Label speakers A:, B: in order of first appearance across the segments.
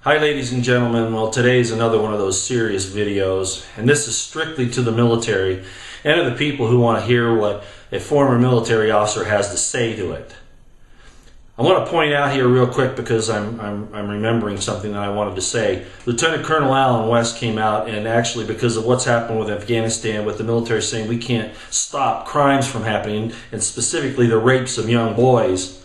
A: Hi ladies and gentlemen, well today's another one of those serious videos, and this is strictly to the military and to the people who want to hear what a former military officer has to say to it. I want to point out here real quick because I'm remembering something that I wanted to say. Lieutenant Colonel Allen West came out, and actually because of what's happened with Afghanistan, with the military saying we can't stop crimes from happening, and specifically the rapes of young boys,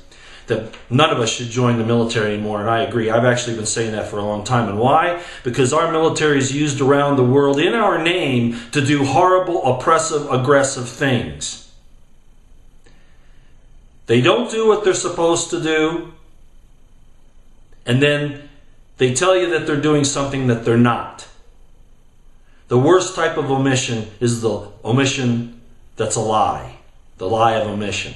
A: that none of us should join the military anymore, and I agree. I've actually been saying that for a long time. And why? Because our military is used around the world in our name to do horrible, oppressive, aggressive things. They don't do what they're supposed to do, and then they tell you that they're doing something that they're not. The worst type of omission is the omission that's a lie, the lie of omission.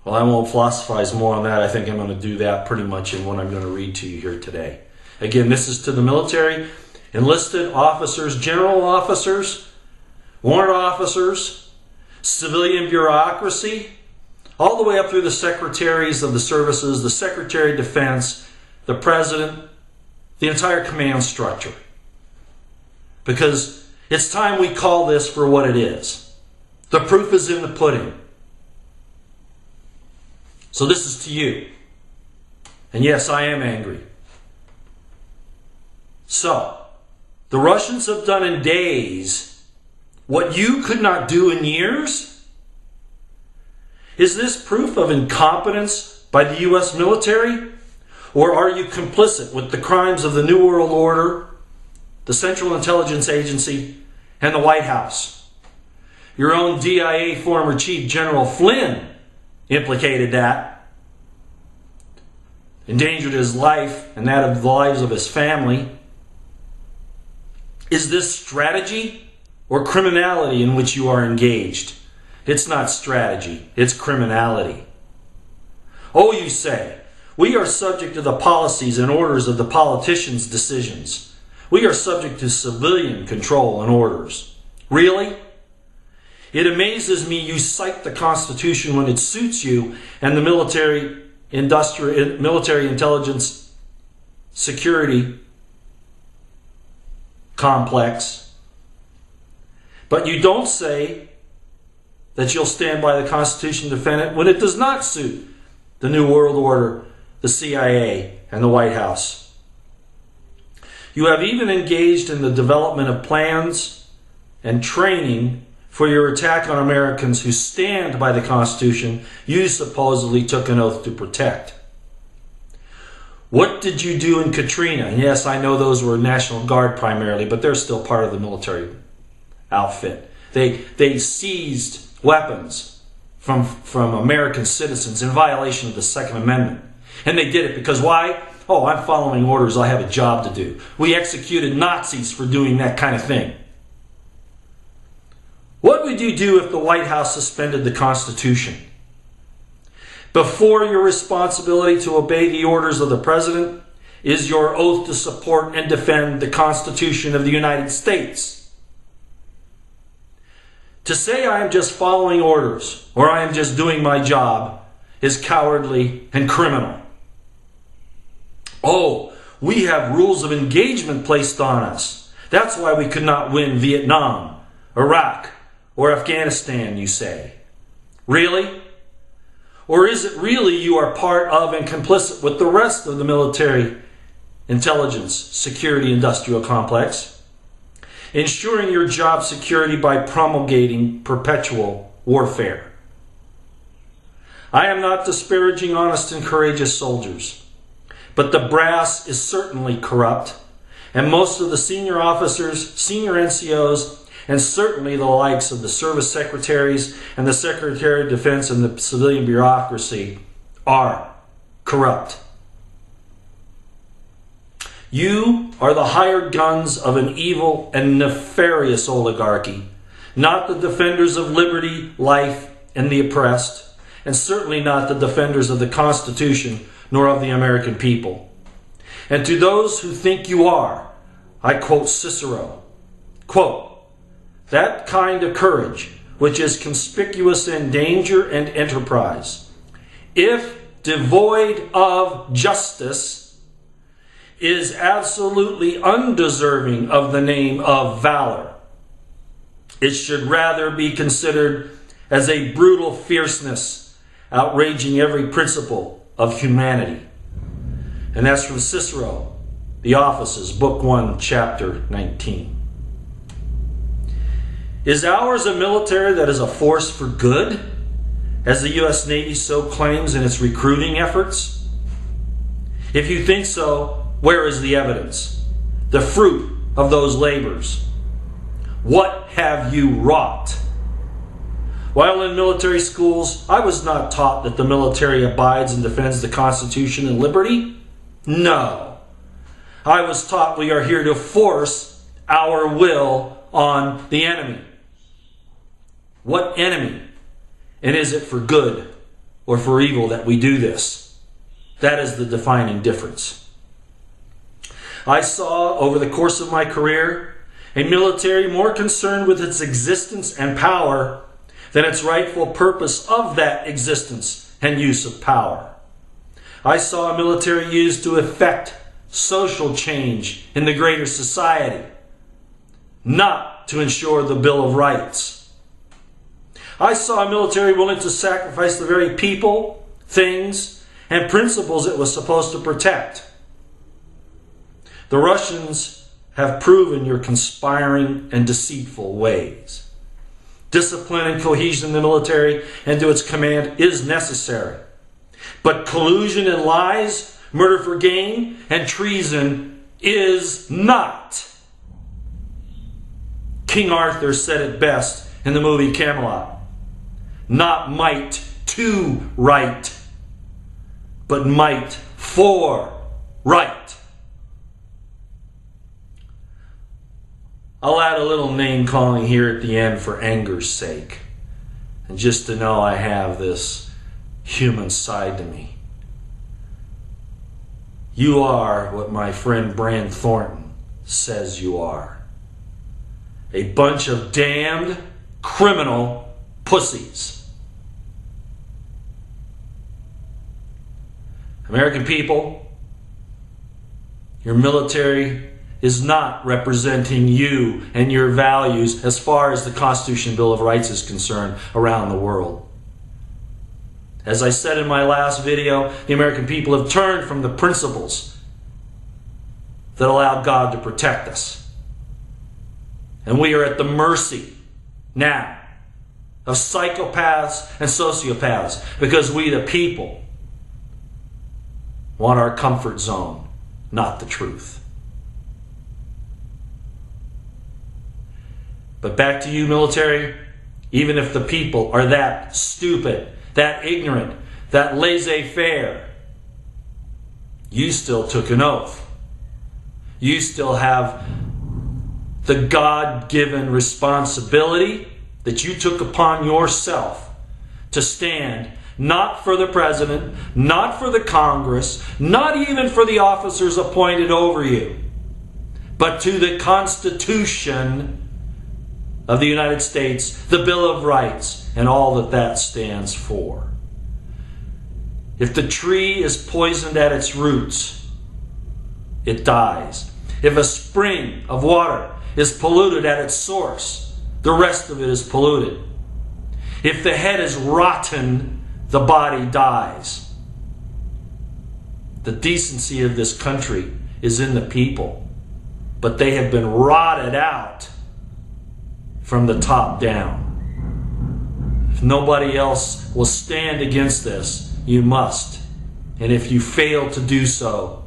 A: Well, I won't philosophize more on that. I think I'm going to do that pretty much in what I'm going to read to you here today. Again, this is to the military, enlisted officers, general officers, warrant officers, civilian bureaucracy, all the way up through the secretaries of the services, the Secretary of Defense, the President, the entire command structure. Because it's time we call this for what it is. The proof is in the pudding. So this is to you. And yes, I am angry. So, the Russians have done in days what you could not do in years? Is this proof of incompetence by the U.S. military? Or are you complicit with the crimes of the New World Order, the Central Intelligence Agency, and the White House? Your own DIA former Chief General Flynn implicated that, endangered his life and that of the lives of his family. Is this strategy or criminality in which you are engaged? It's not strategy, it's criminality. Oh, you say, we are subject to the policies and orders of the politicians' decisions. We are subject to civilian control and orders. Really? It amazes me you cite the Constitution when it suits you and the military intelligence security complex, but you don't say that you'll stand by the Constitution and defend it when it does not suit the New World Order, the CIA, and the White House. You have even engaged in the development of plans and training for your attack on Americans who stand by the Constitution you supposedly took an oath to protect. What did you do in Katrina? And yes, I know those were National Guard primarily, but they're still part of the military outfit. They seized weapons from American citizens in violation of the Second Amendment. And they did it because why? Oh, I'm following orders. I have a job to do. We executed Nazis for doing that kind of thing. What would you do if the White House suspended the Constitution? Before your responsibility to obey the orders of the President is your oath to support and defend the Constitution of the United States. To say I am just following orders or I am just doing my job is cowardly and criminal. Oh, we have rules of engagement placed on us. That's why we could not win Vietnam, Iraq, or Afghanistan, you say. Really? Or is it really you are part of and complicit with the rest of the military intelligence security industrial complex, ensuring your job security by promulgating perpetual warfare? I am not disparaging honest and courageous soldiers, but the brass is certainly corrupt, and most of the senior officers, senior NCOs, and certainly the likes of the service secretaries and the Secretary of Defense and the civilian bureaucracy are corrupt. You are the hired guns of an evil and nefarious oligarchy, not the defenders of liberty, life, and the oppressed, and certainly not the defenders of the Constitution nor of the American people. And to those who think you are, I quote Cicero, quote, that kind of courage which is conspicuous in danger and enterprise, if devoid of justice is absolutely undeserving of the name of valor. It should rather be considered as a brutal fierceness, outraging every principle of humanity. And that's from Cicero, The Offices, Book 1, Chapter 19. Is ours a military that is a force for good, as the U.S. Navy so claims in its recruiting efforts? If you think so, where is the evidence? The fruit of those labors? What have you wrought? While in military schools, I was not taught that the military abides and defends the Constitution and liberty. No. I was taught we are here to force our will on the enemy. What enemy? And is it for good or for evil that we do this? That is the defining difference. I saw over the course of my career a military more concerned with its existence and power than its rightful purpose of that existence and use of power. I saw a military used to effect social change in the greater society, not to ensure the Bill of Rights. I saw a military willing to sacrifice the very people, things, and principles it was supposed to protect. The Russians have proven your conspiring and deceitful ways. Discipline and cohesion in the military and to its command is necessary. But collusion and lies, murder for gain, and treason is not. King Arthur said it best in the movie Camelot. Not might to right, but might for right. I'll add a little name calling here at the end for anger's sake. And just to know I have this human side to me. You are what my friend Brand Thornton says you are. A bunch of damned criminal pussies. American people, your military is not representing you and your values as far as the Constitution and Bill of Rights is concerned around the world. As I said in my last video, the American people have turned from the principles that allowed God to protect us. And we are at the mercy now of psychopaths and sociopaths because we, the people, want our comfort zone, not the truth. But back to you, military, even if the people are that stupid, that ignorant, that laissez-faire, you still took an oath. You still have the God-given responsibility that you took upon yourself to stand not for the president, not for the Congress, not even for the officers appointed over you, but to the Constitution of the United States, the Bill of Rights, and all that that stands for. If the tree is poisoned at its roots, it dies. If a spring of water is polluted at its source, the rest of it is polluted. If the head is rotten, the body dies. The decency of this country is in the people, but they have been rotted out from the top down. If nobody else will stand against this, you must. And if you fail to do so,